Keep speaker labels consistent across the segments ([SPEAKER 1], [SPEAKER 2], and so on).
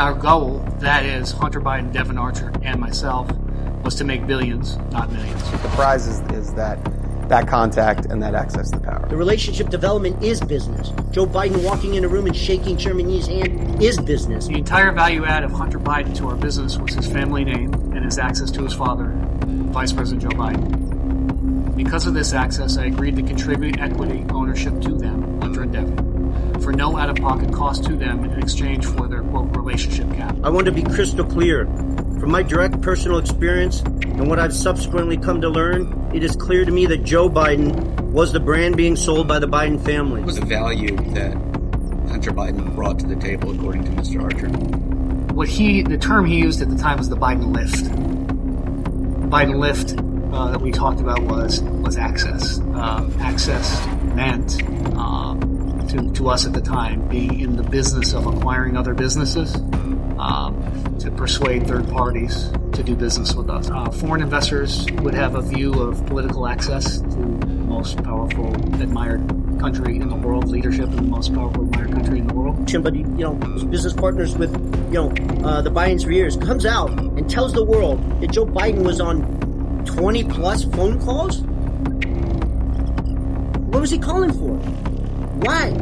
[SPEAKER 1] our goal, that is Hunter Biden, Devin Archer, and myself, was to make billions, not millions.
[SPEAKER 2] The prize is that contact and that access to power.
[SPEAKER 3] The relationship development is business. Joe Biden walking in a room and shaking Chairman Yee's hand is business.
[SPEAKER 1] The entire value add of Hunter Biden to our business was his family name and his access to his father, Vice President Joe Biden. Because of this access, I agreed to contribute equity ownership to them, Hunter and Devin, for no out-of-pocket cost to them in exchange for their, quote, relationship cap.
[SPEAKER 3] I want to be crystal clear. From my direct personal experience and what I've subsequently come to learn, it is clear to me that Joe Biden was the brand being sold by the Biden family.
[SPEAKER 4] What was the value that Hunter Biden brought to the table, according to Mr. Archer?
[SPEAKER 1] The term he used at the time was the Biden lift. The Biden lift that we talked about was access. Access meant, to us at the time, being in the business of acquiring other businesses, to persuade third parties to do business with us. Foreign investors would have a view of political access to the most powerful, admired country in the world, leadership in the most powerful, admired country in the world.
[SPEAKER 3] Somebody, was business partners with, the Bidens for years, comes out and tells the world that Joe Biden was on 20 plus phone calls? What was he calling for? Why?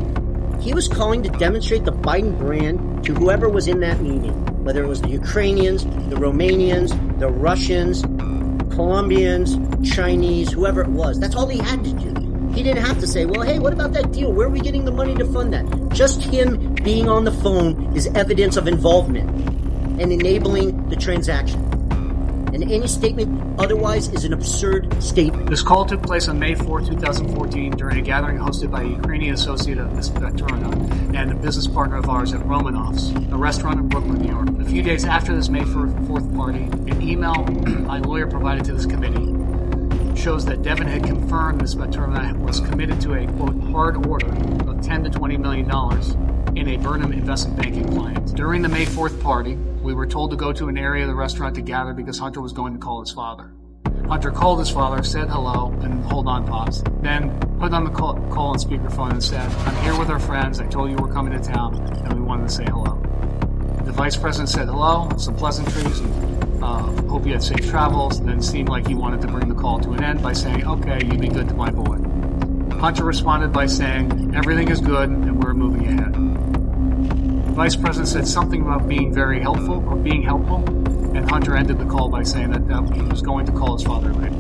[SPEAKER 3] He was calling to demonstrate the Biden brand to whoever was in that meeting, whether it was the Ukrainians, the Romanians, the Russians, Colombians, Chinese, whoever it was. That's all he had to do. He didn't have to say, well, hey, what about that deal? Where are we getting the money to fund that? Just him being on the phone is evidence of involvement and enabling the transaction. And any statement otherwise is an absurd statement.
[SPEAKER 1] This call took place on May 4, 2014, during a gathering hosted by a Ukrainian associate of Ms. Veterina and a business partner of ours at Romanov's, a restaurant in Brooklyn, New York. A few days after this May 4th party, an email my lawyer provided to this committee shows that Devin had confirmed Ms. Veterina was committed to a, quote, hard order of $10 to $20 million in a Burnham investment banking client. During the May 4th party, we were told to go to an area of the restaurant to gather because Hunter was going to call his father. Hunter called his father, said hello, and hold on, pause. Then put on the call on speakerphone and said, I'm here with our friends. I told you we're coming to town, and we wanted to say hello. The vice president said hello, some pleasantries, and hope you had safe travels, and then seemed like he wanted to bring the call to an end by saying, okay, you be good to my boy. Hunter responded by saying, everything is good, and we're moving ahead. The vice president said something about being helpful, and Hunter ended the call by saying that he was going to call his father later.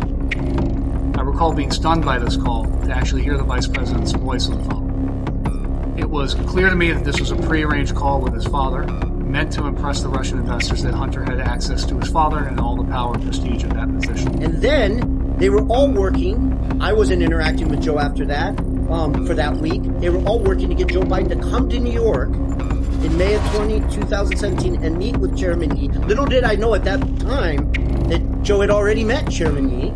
[SPEAKER 1] I recall being stunned by this call to actually hear the vice president's voice on the phone. It was clear to me that this was a prearranged call with his father, meant to impress the Russian investors that Hunter had access to his father and all the power and prestige of that position.
[SPEAKER 3] And then they were all working. I wasn't interacting with Joe after that, for that week. They were all working to get Joe Biden to come to New York in May of 2017 and meet with Chairman Yee. Little did I know at that time that Joe had already met Chairman Yee,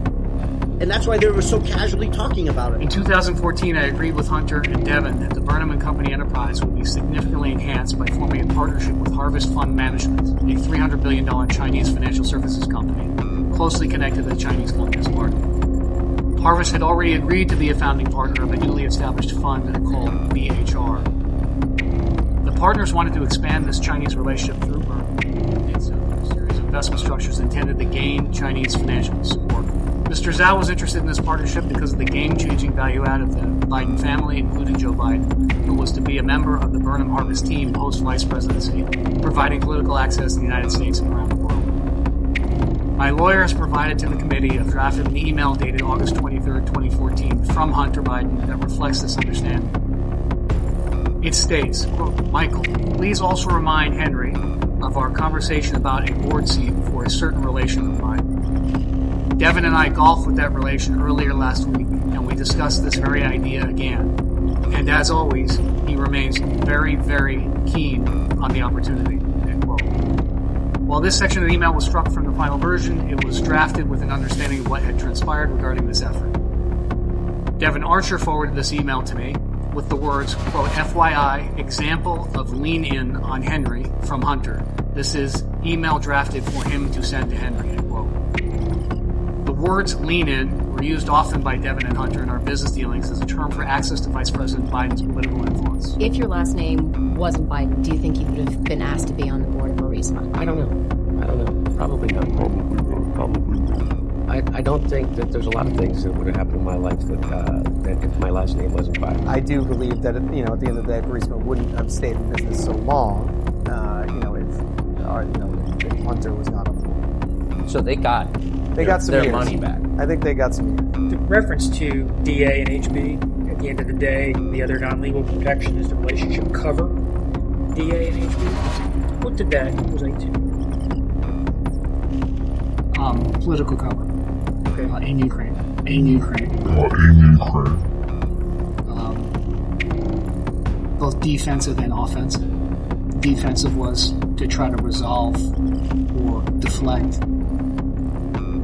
[SPEAKER 3] and that's why they were so casually talking about it.
[SPEAKER 1] In 2014, I agreed with Hunter and Devin that the Burnham & Company enterprise would be significantly enhanced by forming a partnership with Harvest Fund Management, a $300 billion Chinese financial services company closely connected to the Chinese Communist Party. Harvest had already agreed to be a founding partner of a newly established fund called BHR. The partners wanted to expand this Chinese relationship through Burnham. It's a series of investment structures intended to gain Chinese financial support. Mr. Zhao was interested in this partnership because of the game-changing value add of the Biden family, including Joe Biden, who was to be a member of the Burnham Harvest team post-vice presidency, providing political access in the United States and around the world. My lawyer has provided to the committee a draft of an email dated August 23, 2014, from Hunter Biden that reflects this understanding. It states, quote, Michael, please also remind Henry of our conversation about a board seat for a certain relation of mine. Devin and I golfed with that relation earlier last week, and we discussed this very idea again. And as always, he remains very, very keen on the opportunity, end quote. While this section of the email was struck from the final version, it was drafted with an understanding of what had transpired regarding this effort. Devin Archer forwarded this email to me with the words, quote, FYI, example of lean in on Henry from Hunter. This is email drafted for him to send to Henry, end quote. The words lean in were used often by Devin and Hunter in our business dealings as a term for access to Vice President Biden's political influence.
[SPEAKER 5] If your last name wasn't Biden, do you think he would have been asked to be on the board of Burisma?
[SPEAKER 6] I don't know. Probably not. I don't think that there's a lot of things that would have happened in my life that if my last name wasn't Biden.
[SPEAKER 2] I do believe that, at the end of the day, Burisma wouldn't have stayed in business so long, if Hunter was not on board.
[SPEAKER 7] So they got
[SPEAKER 2] some
[SPEAKER 7] their
[SPEAKER 2] years.
[SPEAKER 7] money back.
[SPEAKER 2] I think they got some years.
[SPEAKER 8] The reference to DA and HB, at the end of the day, the other non-legal protection is the relationship cover DA and HB. What did that relate to?
[SPEAKER 1] Political cover.
[SPEAKER 8] Okay.
[SPEAKER 1] In Ukraine. Both defensive and offensive. Defensive was to try to resolve or deflect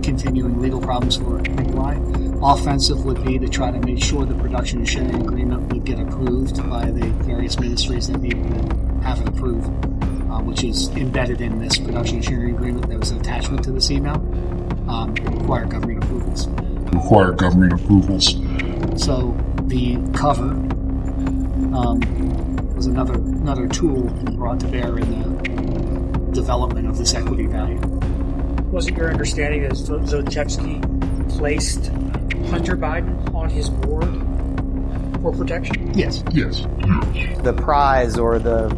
[SPEAKER 1] continuing legal problems for Nikolai. Offensive would be to try to make sure the production and sharing agreement would get approved by the various ministries that need to have it approved, which is embedded in this production and sharing agreement. There was an attachment to this email. It required government approvals. So the cover was another tool brought to bear in the development of this equity value.
[SPEAKER 8] Was it your understanding that Zlochevsky placed Hunter Biden on his board for protection?
[SPEAKER 1] Yes.
[SPEAKER 2] The prize, or the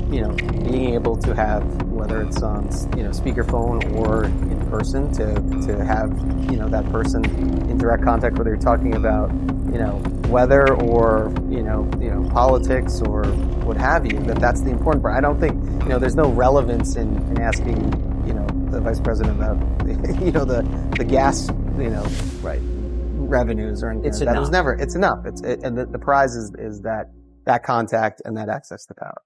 [SPEAKER 2] being able to have, whether it's on speakerphone or in person, to have that person in direct contact, whether you're talking about weather or politics or what have you, that's the important part. I don't think there's no relevance in asking the vice president about the gas revenues or anything. It's enough. And the prize is that contact and that access to power.